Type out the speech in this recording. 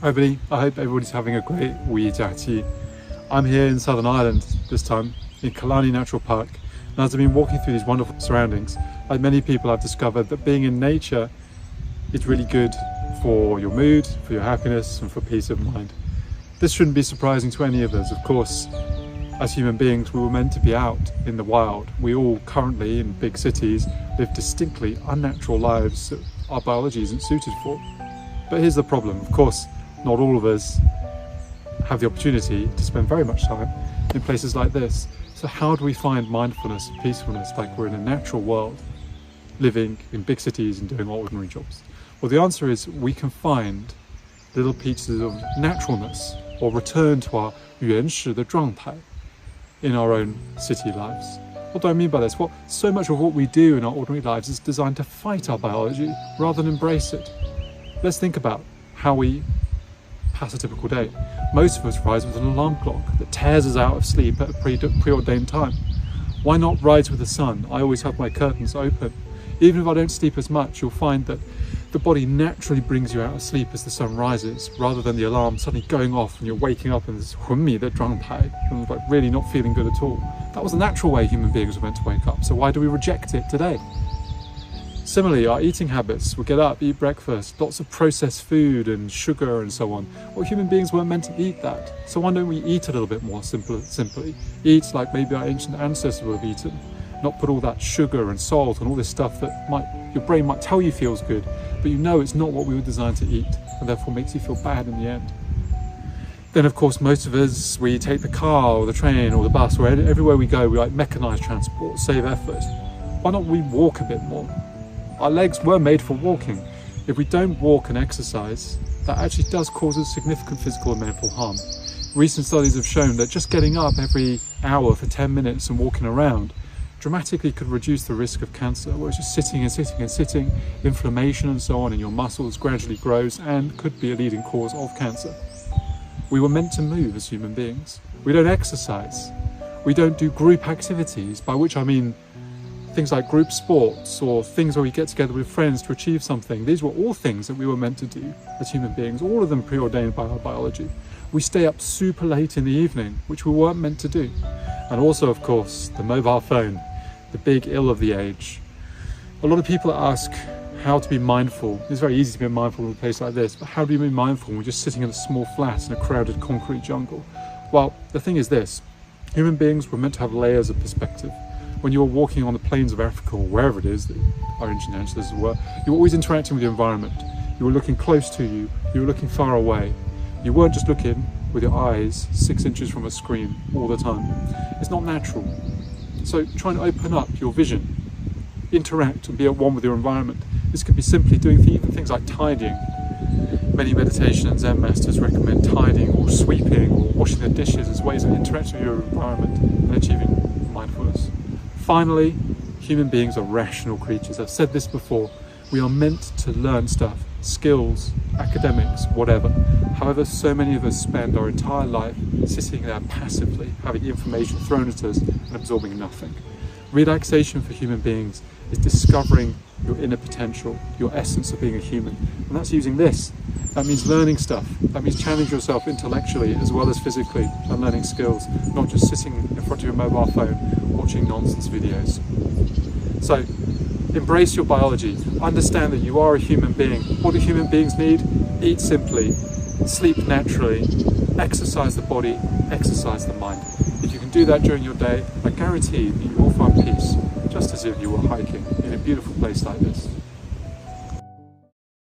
Hi everybody, I hope everybody's having a great 五一假期. I'm here in Southern Ireland this time, in Killarney Natural Park, and as I've been walking through these wonderful surroundings, like many people, I've discovered that being in nature is really good for your mood, for your happiness, and for peace of mind. This shouldn't be surprising to any of us. Of course, as human beings, we were meant to be out in the wild. We all currently, in big cities, live distinctly unnatural lives that our biology isn't suited for. But here's the problem, of course, not all of us have the opportunity to spend very much time in places like this. So how do we find mindfulness and peacefulness like we're in a natural world, living in big cities and doing ordinary jobs? Well, the answer is we can find little pieces of naturalness or return to our 原始的状态 in our own city lives. What do I mean by this? Well, so much of what we do in our ordinary lives is designed to fight our biology rather than embrace it. Let's think about how we pass a typical day. Most of us rise with an alarm clock that tears us out of sleep at a preordained time. Why not rise with the sun? I always have my curtains open. Even if I don't sleep as much, you'll find that the body naturally brings you out of sleep as the sun rises, rather than the alarm suddenly going off and you're waking up in this 昏迷的状态 and like really not feeling good at all. That was the natural way human beings were meant to wake up, so why do we reject it today? Similarly, our eating habits, we get up, eat breakfast, lots of processed food and sugar and so on. Well, human beings weren't meant to eat that. So why don't we eat a little bit more simply? Eat like maybe our ancient ancestors would have eaten. Not put all that sugar and salt and all this stuff that your brain might tell you feels good, but you know it's not what we were designed to eat, and therefore makes you feel bad in the end. Then of course most of us, we take the car or the train or the bus, or everywhere we go we like mechanized transport, save effort. Why don't we walk a bit more? Our legs were made for walking. If we don't walk and exercise, that actually does cause us significant physical and mental harm. Recent studies have shown that just getting up every hour for 10 minutes and walking around dramatically could reduce the risk of cancer, whereas just sitting and sitting and sitting, inflammation and so on in your muscles gradually grows and could be a leading cause of cancer. We were meant to move as human beings. We don't exercise. We don't do group activities, by which I mean things like group sports or things where we get together with friends to achieve something. These were all things that we were meant to do as human beings, all of them preordained by our biology. We stay up super late in the evening, which we weren't meant to do. And also, of course, the mobile phone, the big ill of the age. A lot of people ask how to be mindful. It's very easy to be mindful in a place like this, but how do you be mindful when we're just sitting in a small flat in a crowded concrete jungle? Well, the thing is this, human beings were meant to have layers of perspective. When you were walking on the plains of Africa or wherever it is that our ancient ancestors were, you were always interacting with the environment. You were looking close to you, you were looking far away. You weren't just looking with your eyes 6 inches from a screen all the time. It's not natural. So try and open up your vision, interact and be at one with your environment. This can be simply doing even things like tidying. Many meditation and Zen masters recommend tidying or sweeping or washing the dishes as ways of interacting with your environment and achieving mindfulness. Finally, human beings are rational creatures. I've said this before. We are meant to learn stuff, skills, academics, whatever. However, so many of us spend our entire life sitting there passively, having information thrown at us and absorbing nothing. Relaxation for human beings is discovering your inner potential, your essence of being a human. And that's using this. That means learning stuff. That means challenging yourself intellectually as well as physically and learning skills, not just sitting in front of your mobile phone watching nonsense videos. So, embrace your biology. Understand that you are a human being. What do human beings need? Eat simply, sleep naturally, exercise the body, exercise the mind. If you can do that during your day, I guarantee that you will find peace, just as if you were hiking in a beautiful place like this.